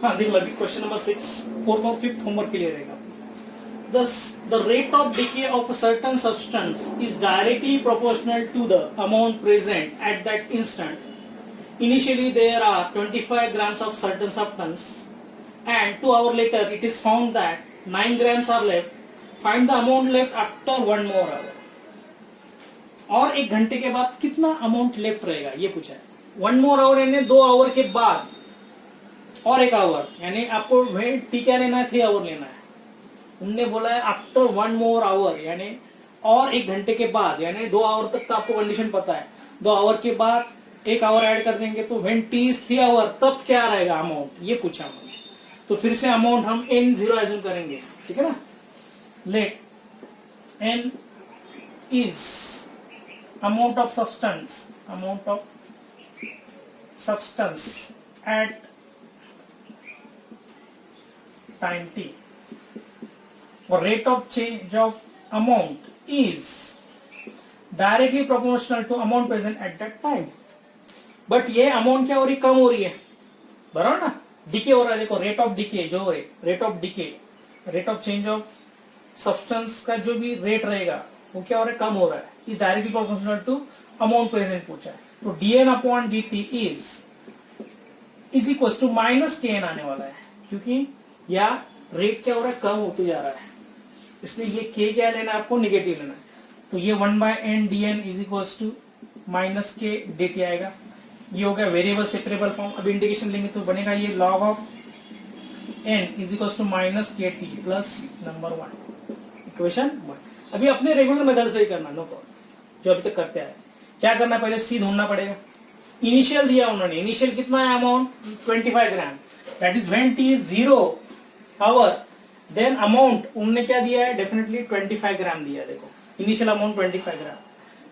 A: हाँ, देख लो क्वेश्चन नंबर 6, 4th और 5th होमवर्क के लिए रहेगा। Thus, the rate of decay of a certain substance is directly proportional to the amount present at that instant. Initially, there are 25 grams of certain substance, and 2 hours later, it is found that 9 grams are left. Find the amount left after 1 more hour. और 1 घंटे के बाद कितना amount left रहेगा, ये पूछा है। 1 more hour यानी 2 आवर के बाद, और 1 आवर यानी आपको टी क्या लेना है, 3 आवर लेना है। उनने बोला है आफ्टर 1 more आवर यानी और 1 घंटे के बाद, यानी 2 आवर तक तो आपको कंडीशन पता है, 2 आवर के बाद 1 आवर ऐड कर देंगे तो व्हेन टी इज 3 आवर तब क्या रहेगा अमाउंट, ये पूछा हमने। तो फिर से अमाउंट हम n0 एज्यूम करेंगे, ठीक है ना। Let n is amount of substance at time t, or rate of change of amount is directly proportional to amount present at that time. But ये अमाउंट क्या हो रही, कम हो रही है, बराबर ना, डिके हो रहा है। देखो रेट ऑफ डिके जो है, rate of change of substance का जो भी रेट रहेगा वो क्या हो रहा है, कम हो रहा है, is directly proportional to amount present पूछा है। तो dn/dt is equal to -kn आने वाला है, क्योंकि या रेट क्या हो रहा है, कम होते जा रहा है, इसलिए ये k क्या लेना है आपको, निगेटिव लेना है। तो ये 1/n dn is equal to -k dt आएगा। ये हो गया वेरिएबल सेपरेबल फॉर्म। अब इंटीग्रेशन लेंगे तो बनेगा ये log of n is equal to -kt plus number 1, equation 1। अभी अपने रेगुलर मेथड से ही करना, नो प्रॉब्लम, जो अभी तक करते आए। क्या करना, पहले सी ढूंढना पड़ेगा। इनिशियल दिया उन्होंने, इनिशियल कितना है amount 25 gram, that is when t is 0 hour, then amount उन्होंने क्या दिया है, डेफिनेटली 25 ग्राम दिया है। देखो इनिशियल अमाउंट 25 ग्राम,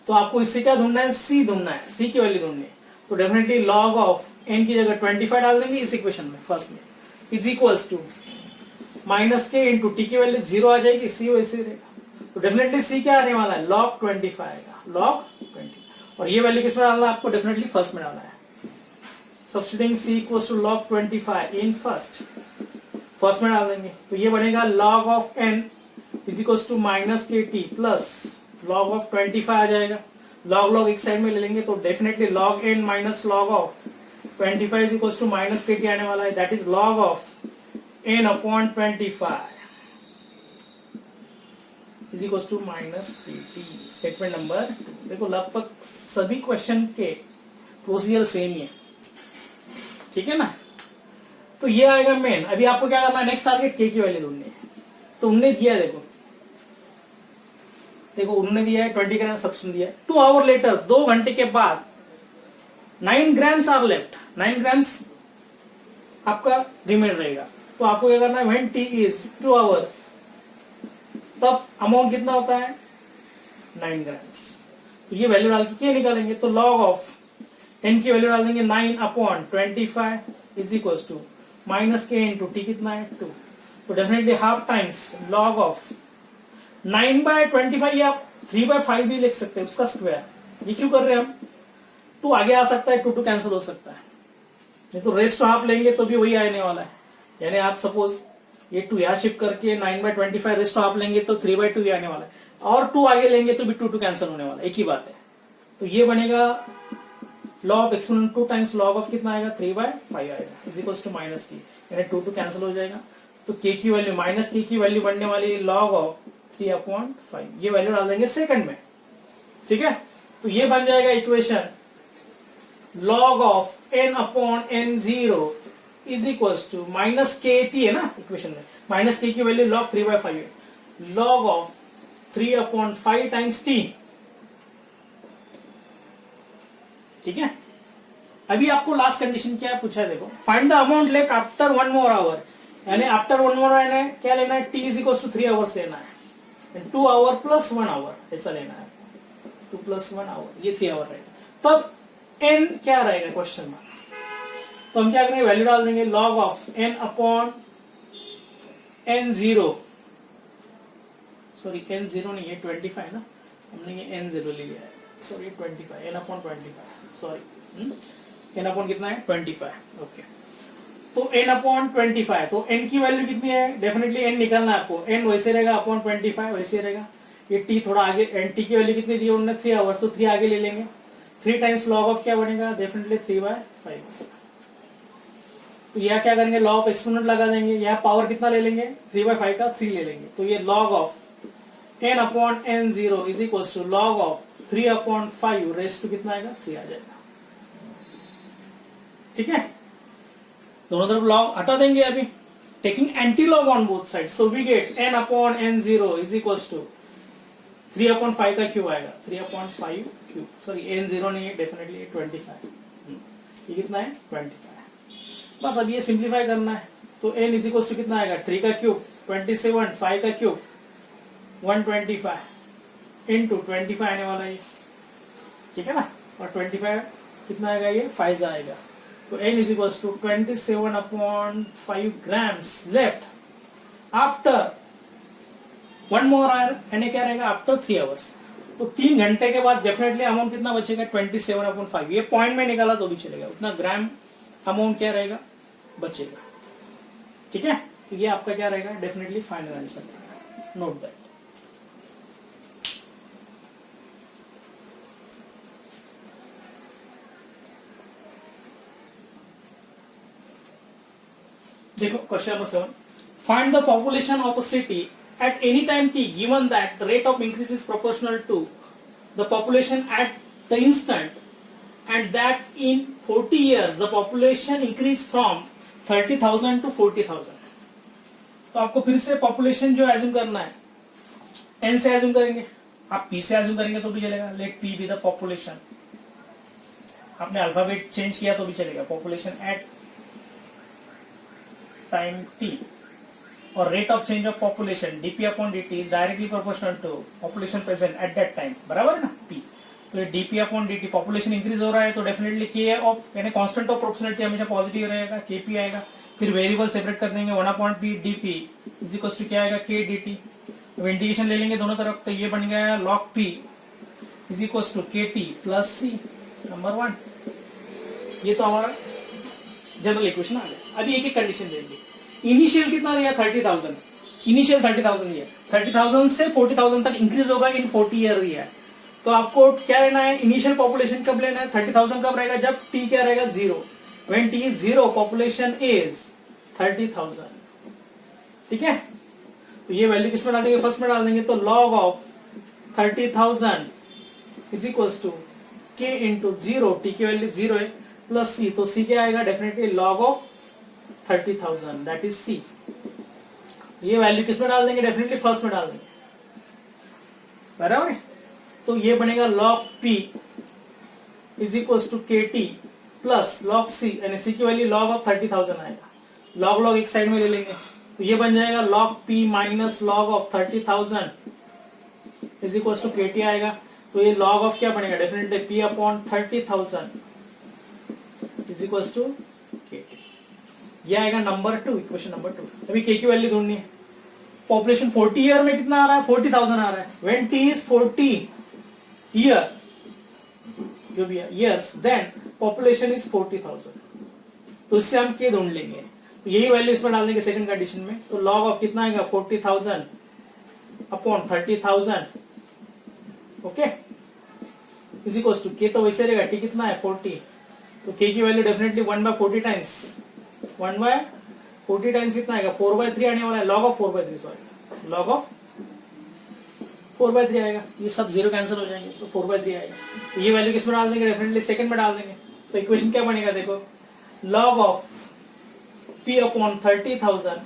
A: तो आपको इससे क्या ढूंढना है, सी ढूंढना है, सी की वैल्यू ढूंढनी है। तो डेफिनेटली लॉग ऑफ एन की जगह 25 डाल देंगे इस इक्वेशन में, फर्स्ट में, is equals to -k into t की वैल्यू 0 आ जाएगी, सी वैसे रहेगा। तो डेफिनेटली सी क्या आने वाला है, log 25 आएगा, log 20। और ये वैल्यू किस में डालना है आपको, डेफिनेटली फर्स्ट में डालना है। Substituting c equals to log 25 in first में डाल देंगे, तो ये बनेगा log of n is equals to -kt plus log of 25 आ जाएगा। log एक साइड में ले लेंगे तो definitely log n minus log of 25 is equals to -kt आने वाला है, that is log of n/25 is equals to -kt। Statement number 2। देखो लगभग सभी क्वेश्चन के प्रोसीजर सेम ही है, ठीक है ना। तो ये आएगा मेन। अभी आपको क्या करना है, नेक्स्ट टारगेट k की वैल्यू ढूंढनी है। तो उन्होंने दिया है, देखो उन्होंने दिया है 20 ग्राम सब्सटेंस दिया है। 2 आवर लेटर, 2 घंटे के बाद 9 ग्राम्स आर लेफ्ट, 9 ग्राम्स आपका रिमेन रहेगा। तो आपको क्या करना है, व्हेन टी इज 2 आवर्स, तब अमाउंट कितना होता है 9 ग्राम्स। तो ये वैल्यू डाल के निकालेंगे, तो log ऑफ n की वैल्यू डाल देंगे 9/25 is equal to -k into t कितना है 2। तो definitely half times log of 9/25, या 3/5 भी लिख सकते हैं, उसका स्क्वायर। ये क्यों कर रहे हैं हम, 2 आगे आ सकता है, 2 कैंसिल हो सकता है, नहीं तो रेस्ट हाफ लेंगे तो भी वही आने वाला है। यानी आप सपोज ये 2 यहाँ शिफ्ट करके 9/25 रेस्ट आप लेंगे तो 3/2 आने वाला है, और 2 आगे लेंगे तो भी 2 कैंसिल होने वाला है, एक ही बात है। तो ये बनेगा log of exponent 2 times log of कितना आएगा 3/5 आएगा इज इक्वल टू माइनस की, यानी 2 कैंसिल हो जाएगा। तो k की वैल्यू माइनस k की वैल्यू बनने वाली log ऑफ 3/5, ये वैल्यू डाल देंगे सेकंड में, ठीक है। तो ये बन जाएगा equation log of n/n0 is equal to minus kt है ना इक्वेशन में, माइनस k की वैल्यू log 3/5 है, log ऑफ 3/5 टाइम्स t, ठीक है। अभी आपको लास्ट कंडीशन क्या पूछा है, देखो find the amount left after 1 more hour, यानी आफ्टर 1 मोर आवर क्या लेना है, t is equal to 3 hours लेना है, 2 आवर प्लस 1 आवर ऐसा लेना है, 2 + 1 आवर, ये 3 आवर रहेगा। तब n क्या रहेगा क्वेश्चन में, तो हम क्या करेंगे वैल्यू डाल देंगे log of n/n0, sorry n0 नहीं, ये 25 ना, हमने ये n0 ले लिया है, सॉरी 25 n/25, सॉरी n/ कितना है 25, ओके। तो n/25, तो n की वैल्यू कितनी है, डेफिनेटली n निकालना है आपको, n वैसे रहेगा अपॉन 25 वैसे रहेगा, ये t थोड़ा आगे, t की वैल्यू कितनी दी उन्होंने 3 आवर्स, तो 3 आगे ले लेंगे, 3 टाइम्स log ऑफ क्या बनेगा, डेफिनेटली 3/5। तो यह क्या करेंगे लॉ ऑफ एक्सपोनेंट लगा देंगे, यह पावर कितना ले लेंगे 3/5 का 3 ले लेंगे, तो ये log of n/n0 is equal to log of 3/5 raised to कितना आएगा 3 आ जाएगा, ठीक है। दोनों तरफ log हटा देंगे अभी, taking anti log on both side, so we get n/n0 is equal to 3/5 का क्यूब आएगा, 3/5 क्यूब, सॉरी n0 नहीं है, डेफिनेटली 25, ये कितना है 25। बस अब ये सिंप्लीफाई करना है, तो n इज इक्वल टू कितना आएगा 3 का क्यूब 27, 5 का क्यूब 125 इंटू 25 आने वाला है, ठीक है ना, और 25 कितना आएगा, ये 5 आएगा, तो n is equal to 27/5 grams left after 1 more hour, यानी क्या रहेगा आफ्टर 3 आवर्स, तो 3 घंटे के बाद डेफिनेटली अमाउंट कितना बचेगा 27/5, ये पॉइंट में निकाला तो भी चलेगा, उतना ग्राम अमाउंट क्या रहेगा बचेगा, ठीक है। तो ये आपका क्या रहेगा डेफिनेटली फाइनल आंसर रहेगा, नोट दैट। देखो question number 7, find the population of a city at any time t given that the rate of increase is proportional to the population at the instant and that in 40 years the population increase from 30,000 to 40,000। तो आपको फिर से population जो assume करना है, n से assume करेंगे, आप p से एज्यूम करेंगे तो भी चलेगा, let p be the population, आपने अल्फाबेट चेंज किया तो भी चलेगा, पॉपुलेशन एट टाइम t, और rate of change of population dp/dt is directly proportional to population present at that time, बराबर है ना p। तो ये dp/dt पॉपुलेशन इंक्रीज हो रहा है तो डेफिनेटली k ऑफ यानी कांस्टेंट ऑफ प्रोपोर्शनलिटी हमेशा पॉजिटिव रहेगा, kp आएगा, फिर वेरिएबल सेपरेट कर देंगे 1/p dp is equal to क्या आएगा k dt, तो इंटीग्रेशन ले लेंगे दोनों तरफ, तो ये बन गया log p is equal to kt plus c number 1, ये तो हमारा जनरल इक्वेशन आ गया। अभी एक एक कंडीशन देंगे, इनिशियल कितना दिया 30,000, इनिशियल 30,000 दिया, 30,000 से 40,000 तक इंक्रीज होगा इन 40 ईयर दिया है, तो आपको क्या लेना है इनिशियल पॉपुलेशन कब लेना है, 30,000 कब रहेगा जब t क्या रहेगा 0, when t is 0 population is 30,000, ठीक है। तो ये वैल्यू किस में डाल देंगे, फर्स्ट में डाल देंगे, तो log of 30,000 is equal to k into 0, t की वैल्यू 0 है, प्लस c, तो c क्या आएगा definitely log of 30,000 that is c, ये वैल्यू किस में डाल देंगे डेफिनेटली फर्स्ट में डाल देंगे, बराबर है। तो ये बनेगा log p is equal to kt plus log c, यानी c की वैल्यू log ऑफ 30,000 आएगा, log एक साइड में ले लेंगे, तो ये बन जाएगा log p minus log of 30,000 is equal to kt आएगा, तो ये log ऑफ क्या बनेगा definitely p/30,000 is equal to kt, ये आएगा नंबर 2, इक्वेशन नंबर 2। अभी k की वैल्यू ढूंढनी है, पॉपुलेशन 40 ईयर में कितना आ रहा है 40,000 आ रहा है, व्हेन t इज 40 ईयर जो भी है years, then population is 40,000, तो इससे हम k ढूंढ लेंगे, तो यही वैल्यू इसमें डाल देंगे सेकंड कंडीशन में। तो लॉग ऑफ कितना आएगा 40,000 upon 30,000 okay is equal to k तो वैसे रहेगा टी कितना है 40 तो के की वैल्यू डेफिनेटली 1/40 टाइम्स 1/40 टाइम्स कितना आएगा 4/3 आने वाला है log of 4/3 sorry log of 4/3 आएगा ये सब जीरो कैंसिल हो जाएंगे तो 4/3 आएगा। तो ये वैल्यू किसमें डाल देंगे डेफिनेटली सेकंड में डाल देंगे। तो इक्वेशन क्या बनेगा देखो log of p upon 30,000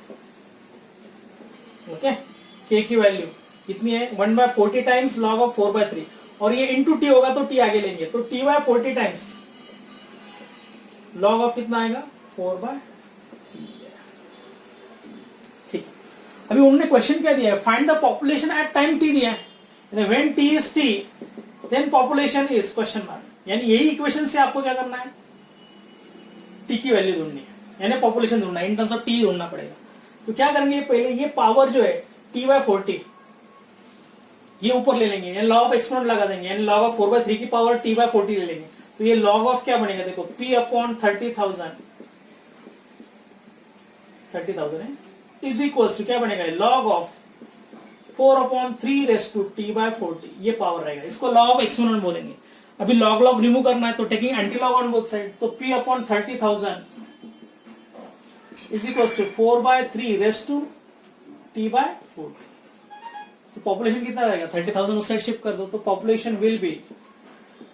A: okay के की वैल्यू कितनी है 1/40 टाइम्स लॉग ऑफ 4/3 और ये इंटू टी होगा तो टी आगे लेंगे तो t/40 टाइम्स लॉग ऑफ कितना आएगा 4/3 ठीक। अभी उन्होंने क्वेश्चन क्या दिया है find the population at time t दिया है when t is t then population is question mark यानी यही इक्वेशन से आपको क्या करना है t की वैल्यू ढूंढनी है यानी पॉपुलेशन ढूंढना है इन टर्म्स ऑफ t ढूंढना पड़ेगा। तो क्या करेंगे पहले ये पावर जो है t/40 ये ऊपर ले लेंगे यानी लॉग ऑफ एक्सपोनेंट लगा देंगे यानी लॉग ऑफ 4/3 की पावर t/40 ले लेंगे। तो ये लॉग ऑफ क्या बनेगा देखो p अपॉन 30,000 है इज इक्वल टू क्या बनेगा log of 4/3 raise to t/40 ये पावर रहेगा इसको लॉग ऑफ एक्सपोनेंट बोलेंगे। अभी लॉग लॉग रिमूव करना है तो taking anti log on both side तो p upon 30,000 is equal to 4/3 raise to t/40 तो पॉपुलेशन कितना रहेगा 30,000 उस साइड शिफ्ट कर दो तो पॉपुलेशन विल बी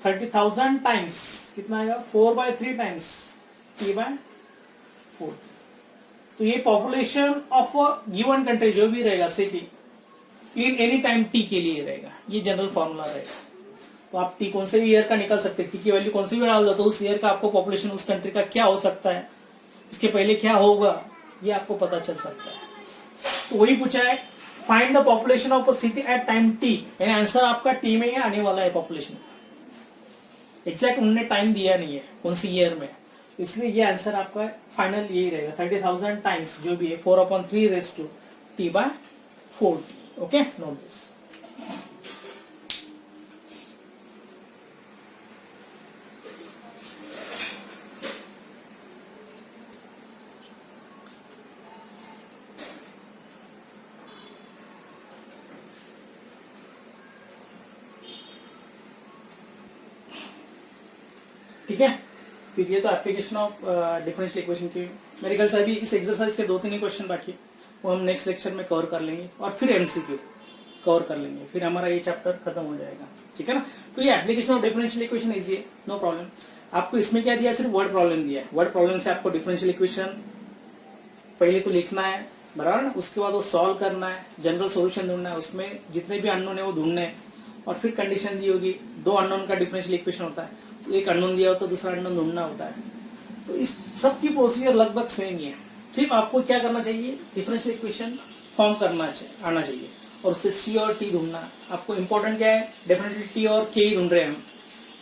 A: 30,000 टाइम्स कितना आएगा 4/3 टाइम्स t/40 तो ये पॉपुलेशन ऑफ गिवन कंट्री जो भी रहेगा city in any time t के लिए रहेगा ये जनरल फॉर्मूला रहेगा। तो आप t कौन से भी ईयर का निकाल सकते हैं t की वैल्यू कौन सी भी डाल दो तो उस ईयर का आपको पॉपुलेशन उस कंट्री का क्या हो सकता है इसके पहले क्या होगा ये आपको पता चल सकता है। तो वही पूछा है find the population of a city at time t यानी आंसर आपका t में ही आने वाला है पॉपुलेशन एग्जैक्ट उन्होंने टाइम दिया नहीं है कौन सी ईयर में इसलिए ये आंसर आपका फाइनल यही रहेगा 30,000 टाइम्स जो भी है 4/3 raise to t/40 okay note this. ठीक है फिर ये तो एप्लीकेशन ऑफ डिफरेंशियल इक्वेशन की मेरे ख्याल से अभी इस एक्सरसाइज के 2-3 क्वेश्चन बाकी वो हम नेक्स्ट लेक्चर में कवर कर लेंगे और फिर एमसीक्यू कवर कर लेंगे फिर हमारा ये चैप्टर खत्म हो जाएगा ठीक है ना। तो ये application of differential equation easy है नो प्रॉब्लम। आपको इसमें क्या दिया सिर्फ वर्ड प्रॉब्लम दिया है वर्ड प्रॉब्लम से आपको डिफरेंशियल इक्वेशन पहले तो लिखना है बराबर ना उसके बाद वो सॉल्व करना है जनरल सोल्यूशन ढूंढना है उसमें जितने भी अननोन है वो ढूंढने हैं और फिर कंडीशन दी होगी 2 अननोन का डिफरेंशियल इक्वेशन होता है तो एक अननोन दिया होता है दूसरा अननोन ढूंढना होता है। तो इस सब की प्रोसीजर लगभग सेम ही है सिर्फ आपको क्या करना चाहिए डिफरेंशियल इक्वेशन फॉर्म करना आना चाहिए और उससे सी और टी ढूंढना। आपको इंपॉर्टेंट क्या है डेफिनेटली टी और के ही ढूंढ रहे हैं हम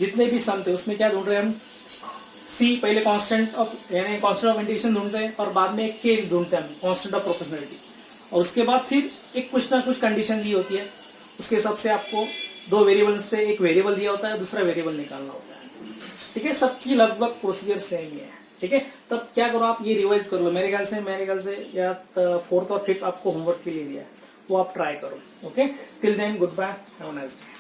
A: जितने भी सम थे उसमें क्या ढूंढ रहे हैं हम सी पहले कांस्टेंट ऑफ यानी कांस्टेंट ऑफ इंटीग्रेशन ढूंढते हैं और बाद में एक के ढूंढते हैं हम कांस्टेंट ऑफ प्रोपोर्शनलिटी और उसके बाद फिर एक कुछ ना कुछ कंडीशन दी होती है उसके हिसाब से आपको 2 वेरिएबल से एक वेरिएबल दिया होता है दूसरा वेरिएबल निकालना होता है ठीक है। सबकी लगभग प्रोसीजर सेम ही है ठीक है। तब क्या करो आप ये रिवाइज कर लो मेरे ख्याल से या 4th और 5th आपको होमवर्क के लिए दिया है वो आप ट्राई करो okay. Till then good bye have a nice day.